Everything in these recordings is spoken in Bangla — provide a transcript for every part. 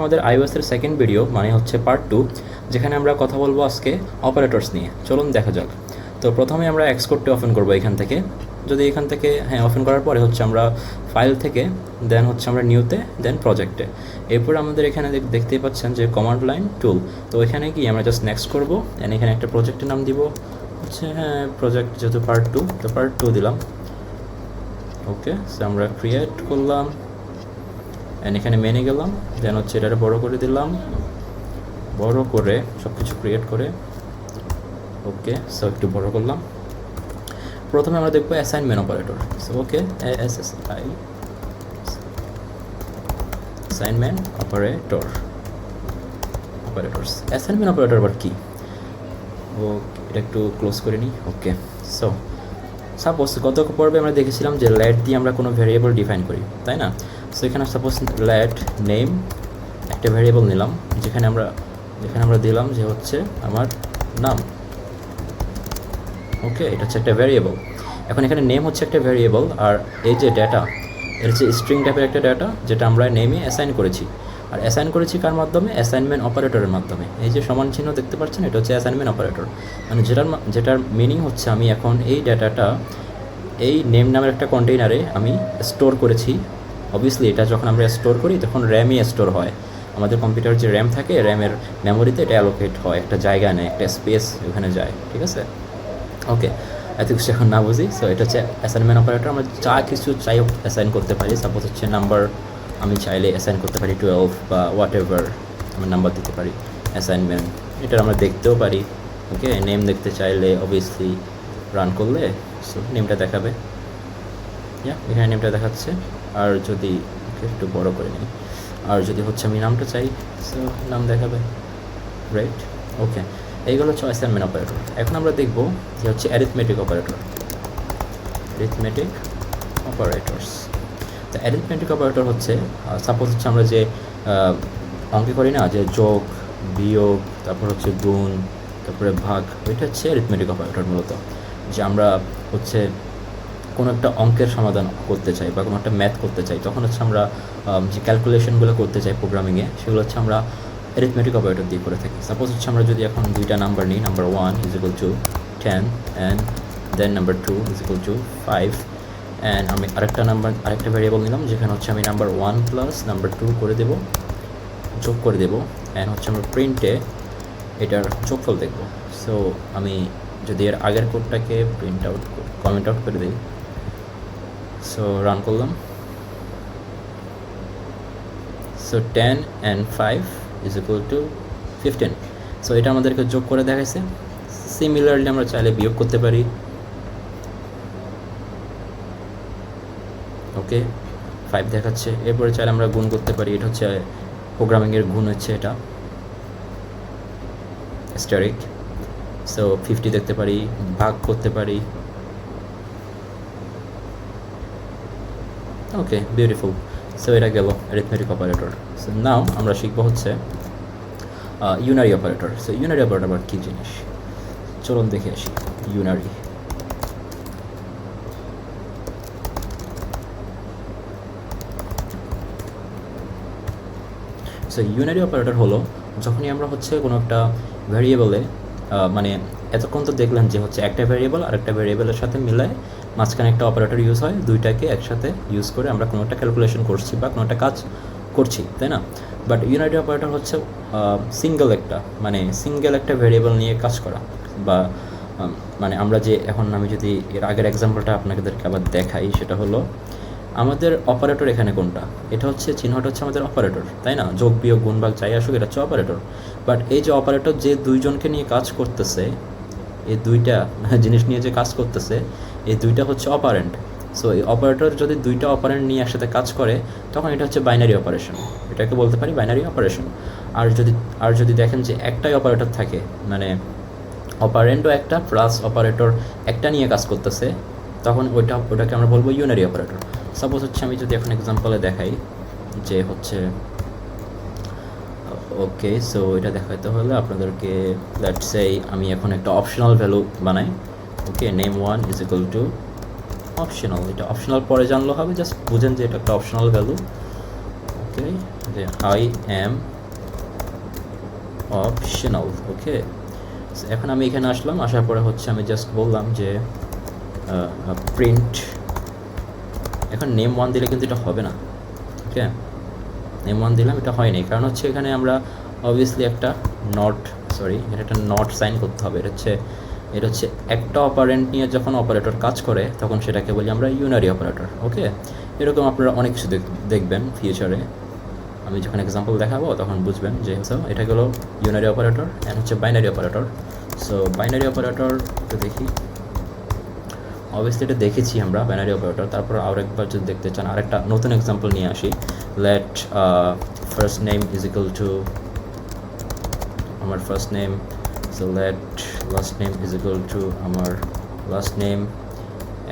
আমাদের iOS এর সেকেন্ড ভিডিও, মানে হচ্ছে পার্ট 2, যেখানে আমরা কথা বলবো আজকে অপারেটরস নিয়ে। চলুন দেখা যাক। তো প্রথমে আমরা এক্সকোডটি ওপেন করবো এখান থেকে। যদি এখান থেকে ওপেন করার পরে হচ্ছে আমরা ফাইল থেকে দেন হচ্ছে আমরা নিউতে, দেন প্রজেক্টে। এরপর আমাদের এখানে দেখতেই পাচ্ছেন যে কমান্ড লাইন টুল। তো এখানে গিয়ে আমরা জাস্ট নেক্সট করবো, দেন এখানে একটা প্রজেক্টের নাম দিব হচ্ছে প্রজেক্ট, যেহেতু পার্ট 2, তো পার্ট 2 দিলাম। ওকে, সো আমরা ক্রিয়েট করলাম, অ্যান্ড এখানে মেনে গেলাম, দেন হচ্ছে এটাকে বড় করে দিলাম, বড় করে সব কিছু ক্রিয়েট করে। ওকে, সো একটু বড় করলাম। প্রথমে আমরা দেখবো assignment operator. So okay, ASSI assignment operators. Assignment operator আবার কি? ও, এটা একটু ক্লোজ করে নিই। ওকে, সো সাপোজ গত পর্বে আমরা দেখেছিলাম যে লেট দিয়ে আমরা কোনো ভ্যারিয়েবল ডিফাইন করি, তাই না? সো এখানে সাপোজ লেট নেম একটা ভ্যারিয়েবল নিলাম, যেখানে আমরা দিলাম যে হচ্ছে আমার নাম। ওকে, এটা হচ্ছে একটা ভ্যারিয়েবল। এখন এখানে নেম হচ্ছে একটা ভ্যারিয়েবল, আর এই যে ডেটা, এর হচ্ছে স্ট্রিং টাইপের একটা ডেটা, যেটা আমরা নেমে অ্যাসাইন করেছি। আর অ্যাসাইন করেছি কার মাধ্যমে? অ্যাসাইনমেন্ট অপারেটরের মাধ্যমে। এই যে সমান চিহ্ন দেখতে পাচ্ছেন, এটা হচ্ছে অ্যাসাইনমেন্ট অপারেটর। মানে যেটার মিনিং হচ্ছে আমি এখন এই ডেটাটা এই নেম নামের একটা কন্টেইনারে আমি স্টোর করেছি। অবভিয়াসলি এটা যখন আমরা স্টোর করি তখন র্যামে স্টোর হয়। আমাদের কম্পিউটার যে র্যাম থাকে, র্যামের মেমোরিতে এটা অ্যালোকেট হয়, একটা জায়গা নেয়, একটা স্পেস ওখানে যায়। ঠিক আছে? ওকে, এত কিছু এখন না বুঝি। সো এটা হচ্ছে অ্যাসাইনমেন্ট অপারেটর। আমরা যা কিছু চাই অ্যাসাইন করতে পারি। সাপোজ হচ্ছে নাম্বার, আমি চাইলে অ্যাসাইন করতে পারি 12 বা হোয়াট এভার, আমি নাম্বার দিতে পারি অ্যাসাইনমেন্ট। এটা আমরা দেখতেও পারি। ওকে, নেম দেখতে চাইলে অবভিয়াসলি রান করলে সো নেমটা দেখাবে। এখানে নেমটা দেখাচ্ছে। আর যদি একটু বড় করে নিই, আর যদি হচ্ছে আমি নামটা চাই, সো নাম দেখাবে। রাইট? ওকে, এইগুলো হচ্ছে অ্যাসাইনমেন্ট অপারেটর। এখন আমরা দেখব যে হচ্ছে অ্যারিথমেটিক অপারেটরস। তো অ্যারিথমেটিক অপারেটর হচ্ছে সাপোজ হচ্ছে আমরা যে অঙ্কে করি না, যে যোগ, বিয়োগ, তারপর হচ্ছে গুণ, তারপরে ভাগ, ওইটা হচ্ছে অ্যারিথমেটিক অপারেটর মূলত। যে আমরা হচ্ছে কোনো একটা অঙ্কের সমাধান করতে চাই বা কোনো একটা ম্যাথ করতে চাই, তখন হচ্ছে আমরা যে ক্যালকুলেশনগুলো করতে চাই প্রোগ্রামিংয়ে, সেগুলো হচ্ছে আমরা অ্যারিথমেটিক অপারেটর দিয়ে করে থাকি। সাপোজ হচ্ছে আমরা যদি এখন দুইটা নাম্বার নিই, number 1 = 10 and then number 2 = 5, and আমি আরেকটা ভ্যারিয়েবল নিলাম, যেখানে হচ্ছে আমি নাম্বার 1 প্লাস নাম্বার 2 করে দেবো, যোগ করে দেবো, অ্যান্ড হচ্ছে আমরা প্রিন্টে এটার যোগফল দেখব। সো আমি যদি এর আগের কোডটাকে কমেন্ট আউট করে দিই, সো রান করলাম। So 10 and 5 = 15। সো এটা আমাদেরকে যোগ করে দেখাইছে। সিমিলারলি আমরা চাইলে বিয়োগ করতে পারি। ওকে, 5 দেখাচ্ছে। এরপরে চাইলে আমরা গুণ করতে পারি। এটা হচ্ছে প্রোগ্রামিংয়ের গুণ, হচ্ছে এটা স্ট্যাটিক। সো 50 দেখতে পারি, ভাগ করতে পারি। ওকে, বিউটিফুল। সো এটা গেল অ্যারিথমেটিক অপারেটর। সো নাও আমরা শিখবো হচ্ছে unary operator. So unary operator আবার কী জিনিস, চলুন দেখে আসি। ইউনারি, সো ইউনারি অপারেটর হলো যখনই আমরা হচ্ছে কোনো একটা ভ্যারিয়েবলে, মানে এতক্ষণ তো দেখলেন যে হচ্ছে একটা ভ্যারিয়েবল আর একটা ভ্যারিয়েবলের সাথে মিলায় মাঝখানে একটা অপারেটর ইউজ হয়, দুইটাকে একসাথে ইউজ করে আমরা কোনো একটা ক্যালকুলেশন করছি বা কোনো একটা কাজ করছি, তাই না? বাট ইউনারি অপারেটর হচ্ছে সিঙ্গেল একটা ভ্যারিয়েবল নিয়ে কাজ করা। বা মানে আমরা যে এখন, আমি যদি এর আগের এক্সাম্পলটা আপনাদেরকে আবার দেখাই, সেটা হলো আমাদের অপারেটর এখানে কোনটা? এটা হচ্ছে চিহ্নটা হচ্ছে আমাদের অপারেটর, তাই না? যোগ, বিয়োগ, গুণ, ভাগ যাই আসুক, এটা হচ্ছে অপারেটর। বাট এই যে অপারেটর যে দুইজনকে নিয়ে কাজ করতেছে, এই দুইটা জিনিস নিয়ে যে কাজ করতেছে, এই দুইটা হচ্ছে অপারেন্ট। সো এই অপারেটর যদি দুইটা অপারেন্ট নিয়ে একসাথে কাজ করে, তখন এটা হচ্ছে বাইনারি অপারেশন। এটাকে বলতে পারি বাইনারি অপারেশন। আর যদি দেখেন যে একটাই অপারেটর থাকে, মানে অপারেন্টও একটা প্লাস অপারেটর একটা নিয়ে কাজ করতেছে, তখন ওটাকে আমরা বলবো ইউনারি অপারেটর। সাপোজ হচ্ছে আমি যদি এখন এক্সাম্পলে দেখাই যে হচ্ছে, ওকে, সো এটা দেখাতে হলে আপনাদেরকে লেটস সে আমি এখন একটা অপশনাল ভ্যালু বানাই। ওকে, নেম 1 = অপশনাল। এটা অপশনাল পরে জানলেও হবে, জাস্ট বুঝেন যে এটা একটা অপশনাল ভ্যালু। ওকে, যে আই এম অপশনাল। ওকে, এখন আমি এখানে আসলাম, আসার পরে হচ্ছে আমি জাস্ট বললাম যে প্রিন্ট। এখন নেম 1 দিলে কিন্তু এটা হবে না। ওকে, নেম 1 দিলাম, এটা হয়নি, কারণ হচ্ছে এখানে আমরা অবভিয়াসলি একটা নট, এখানে একটা নট সাইন করতে হবে। এটা হচ্ছে একটা অপারেন্ট নিয়ে যখন অপারেটর কাজ করে তখন সেটাকে বলি আমরা ইউনারি অপারেটর। ওকে, এরকম আপনারা অনেক কিছু দেখবেন ফিউচারে, আমি যখন এক্সাম্পল দেখাবো তখন বুঝবেন যে এটা হলো ইউনারি অপারেটর অ্যান্ড হচ্ছে binary operator. So binary operator একটু দেখি, অবভিয়াসলি এটা দেখেছি আমরা বাইনারি অপারেটর, তারপর আরেকবার যদি দেখতে চান আরেকটা নতুন এক্সাম্পল নিয়ে আসি। Let first name is equal to আমার first name, so let last name is equal to আমার লাস্ট নেম।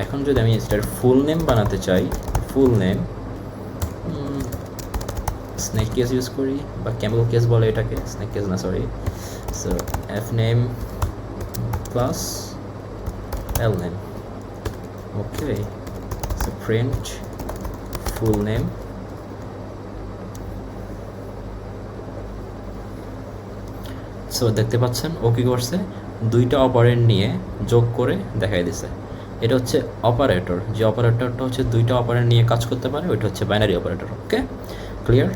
এখন যদি আমি এটার ফুল নেম বানাতে চাই, full name snake case use করি বা ক্যামেল কেস বলে এটাকে, স্নেক কেস না sorry. So F name plus L name. Okay, so print full name. So দেখতে পাচ্ছেন ও কী করছে, দুইটা অপারেন্ট নিয়ে যোগ করে দেখাই দিছে। এটা হচ্ছে অপারেটর, যে অপারেটরটা হচ্ছে দুইটা অপারেন্ট নিয়ে কাজ করতে পারে, ওইটা হচ্ছে বাইনারি অপারেটর। ওকে, ক্লিয়ার।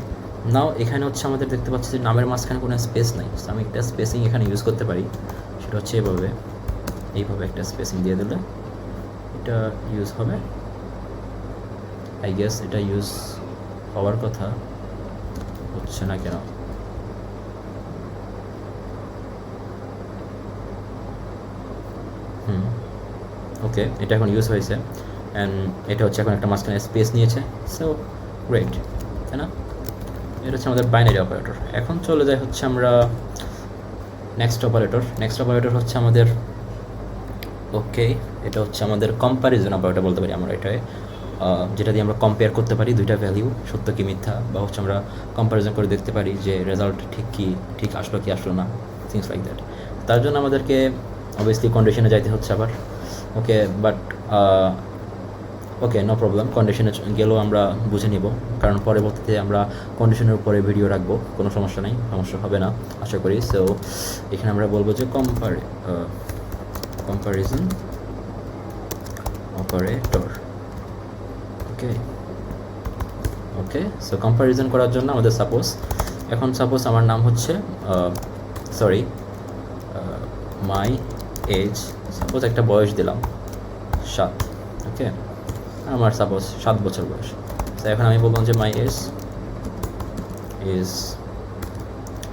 নাও এখানে হচ্ছে আমাদের দেখতে পাচ্ছি যে নামের মাঝখানে কোনো স্পেস নাই, আমি একটা স্পেসিং এখানে ইউজ করতে পারি, সেটা হচ্ছে এইভাবে একটা স্পেসিং দিয়ে দিলে এটা ইউজ হবে। আই গেস এটা ইউজ হওয়ার কথা, হচ্ছে না কেন? ওকে, এটা এখন ইউজ হয়েছে অ্যান্ড এটা হচ্ছে এখন একটা মাঝখানে স্পেস নিয়েছে। সো গ্রেট, তাই না? এটা হচ্ছে আমাদের বাইনারি অপারেটর। এখন চলে যায় হচ্ছে আমরা নেক্সট অপারেটর হচ্ছে আমাদের, ওকে, এটা হচ্ছে আমাদের কম্প্যারিজন অপারেটর বলতে পারি আমরা এটাকে, যেটা দিয়ে আমরা কম্পেয়ার করতে পারি দুইটা ভ্যালিউ, সত্য কি মিথ্যা, বা হচ্ছে আমরা কম্প্যারিজন করে দেখতে পারি যে রেজাল্ট ঠিক আসলো কি আসলো না, থিংস লাইক দ্যাট। তার জন্য আমাদেরকে অবভিয়াসলি কন্ডিশনে যাইতে হচ্ছে আবার। ওকে, বাট ওকে, নো প্রবলেম, কন্ডিশনে গেলেও আমরা বুঝে নিব, কারণ পরবর্তীতে আমরা কন্ডিশনের উপরে ভিডিও রাখবো, কোনো সমস্যা নেই, সমস্যা হবে না আশা করি। সো এখানে আমরা বলবো যে কম্প্যারিজন অপারেটর। ওকে, সো কম্প্যারিজন করার জন্য আমাদের সাপোজ আমার নাম হচ্ছে মাই এজ, সাপোজ একটা বয়স দিলাম 7। ওকে, আমার সাপোজ 7 বছর বয়স। তো এখন আমি বললাম যে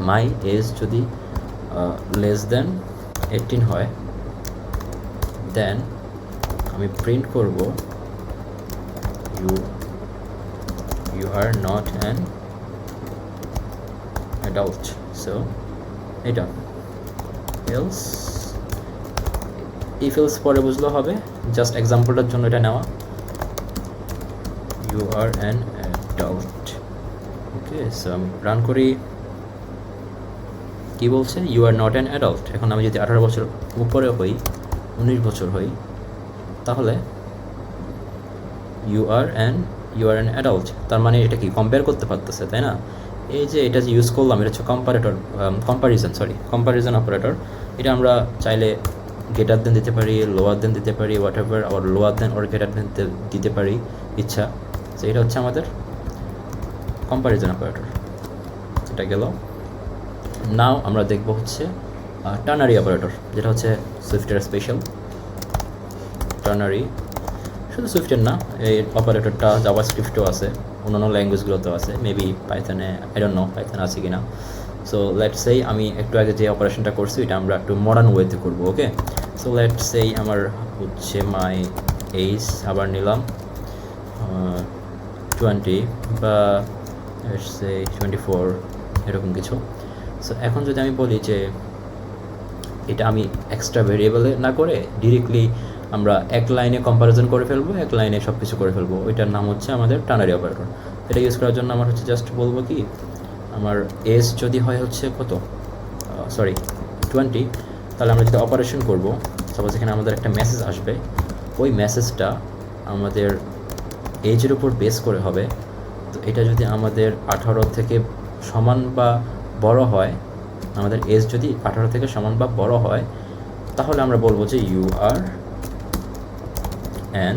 মাই এজ যদি লেস দেন 18 হয়, দেন আমি প্রিন্ট করব you are not an adult. So এটা else, if else পরে বুঝলো হবে, জাস্ট এক্সাম্পলটার জন্য এটা নেওয়া, you are an adult. Okay, so আমি রান করি, কি বলছে, you are not an adult। এখন আমি যদি 18 বছর উপরে হই, 19 বছর হই, তাহলে you are an adult, তার মানে এটা কি কম্পেয়ার করতে পারতেছে, তাই না? এই যে এটা যে ইউজ করলাম, এটা হচ্ছে কম্প্যারিজন অপারেটর। এটা আমরা চাইলে গ্রেটার দেন দিতে পারি, লোয়ার দেন দিতে পারি, হোয়াট এভার, আবার লোয়ার দেন ওর গ্রেটার দেন দিতে পারি ইচ্ছা। তো এটা হচ্ছে আমাদের কম্প্যারিজন অপারেটর। এটা গেল। নাও আমরা দেখব হচ্ছে টার্নারি অপারেটর, যেটা হচ্ছে সুইফটের স্পেশাল। টার্নারি শুধু সুইফটের না, এই অপারেটরটা জাভাস্ক্রিপ্টেও আছে, অন্যান্য ল্যাঙ্গুয়েজগুলোতেও আছে, মেবি পাইথনে, আই ডোন্ট নো পাইথন আছে কি না। সো লেটস সেই আমি একটু আগে যে অপারেশনটা করছি এটা আমরা একটু মডার্ন ওয়েতে করবো। ওকে, সো লেটস সেই আমার হচ্ছে মাই এজ আবার নিলাম 20 বা লেটস সে 24, এরকম কিছু। সো এখন যদি আমি বলি যে এটা আমি এক্সট্রা ভেরিয়েবলে না করে ডিরেক্টলি আমরা এক লাইনে কম্প্যারিজন করে ফেলবো, এক লাইনে সব কিছু করে ফেলবো, ওইটার নাম হচ্ছে আমাদের টার্নারি অপারেটর। এটা ইউজ করার জন্য আমার হচ্ছে জাস্ট বলবো কি, আমার এজ যদি হয় হচ্ছে কত, 20, তাহলে আমরা যদি অপারেশন করব, সাপোজ এখানে আমাদের একটা মেসেজ আসবে, ওই মেসেজটা আমাদের এজের উপর বেস করে হবে, তো এটা যদি আমাদের 18 থেকে সমান বা বড় হয়, আমাদের এজ যদি 18 থেকে সমান বা বড় হয়, তাহলে আমরা বলবো যে you are an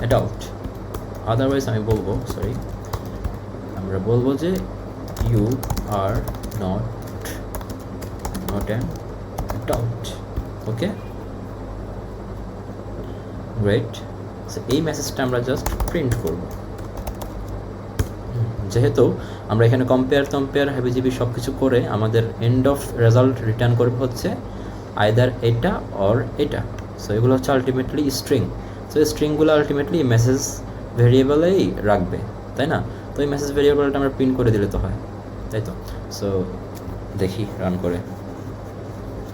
adult. Otherwise আমরা বলবো যে you are not an adult. Okay, great. So এই মেসেজটা আমরা জাস্ট প্রিন্ট করব। যেহেতু আমরা এখানে কম্পেয়ার হাবিজিবি সব কিছু করে আমাদের এন্ড অফ রেজাল্ট রিটার্ন করবে হচ্ছে আইদার এটা অর এটা। সো এগুলো হচ্ছে আলটিমেটলি স্ট্রিং। সো এই স্ট্রিংগুলো আলটিমেটলি মেসেজ ভেরিয়েবলেই রাখবে, তাই না? তো এই মেসেজ ভেরিয়েবলটা আমরা প্রিন্ট করে দিলে তো হয়, তাই তো? সো দেখি রান করে,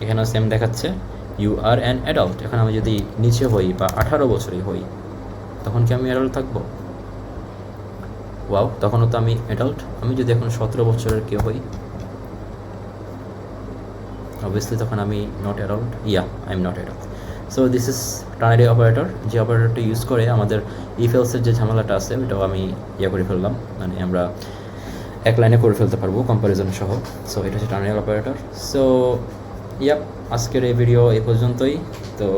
এখানেও সেম দেখাচ্ছে ইউ আর অ্যান অ্যাডাল্ট। এখন আমি যদি নিচে হই বা 18 বছরই হই, তখন কি আমি অ্যাডাল্ট থাকবো? ওয়াও, তখনও তো আমি অ্যাডাল্ট। আমি যদি এখন 17 বছরের কেউ হই, অবভিয়াসলি তখন আমি not adult. I am not adult. So this is ternary operator, যে অপারেটরটা ইউজ করে আমাদের ইফ এলসের যে ঝামেলাটা আছে ওটাও আমি করে ফেললাম, মানে আমরা এক লাইনে করে ফেলতে পারবো কম্প্যারিজন সহ। সো এটা হচ্ছে টার্নারি অপারেটর। সো আজকের এই ভিডিও এই পর্যন্তই। তো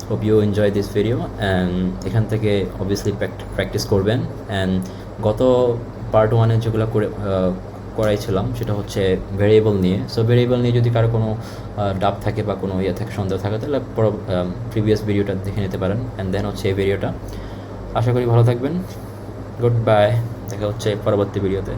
hope you enjoy this video, and এখান থেকে অবভিয়াসলি প্র্যাকটিস করবেন। অ্যান্ড গত পার্ট 1-এ যেগুলো করাইছিলাম সেটা হচ্ছে ভেরিয়েবল নিয়ে। সো ভেরিয়েবল নিয়ে যদি কারো কোনো ডাউট থাকে বা কোনো থাকে সন্দেহ থাকে, তাহলে প্রিভিয়াস ভিডিওটা দেখে নিতে পারেন। অ্যান্ড দেন হচ্ছে এই ভিডিওটা। আশা করি ভালো থাকবেন। গুড বাই, দেখা হচ্ছে পরবর্তী ভিডিওতে।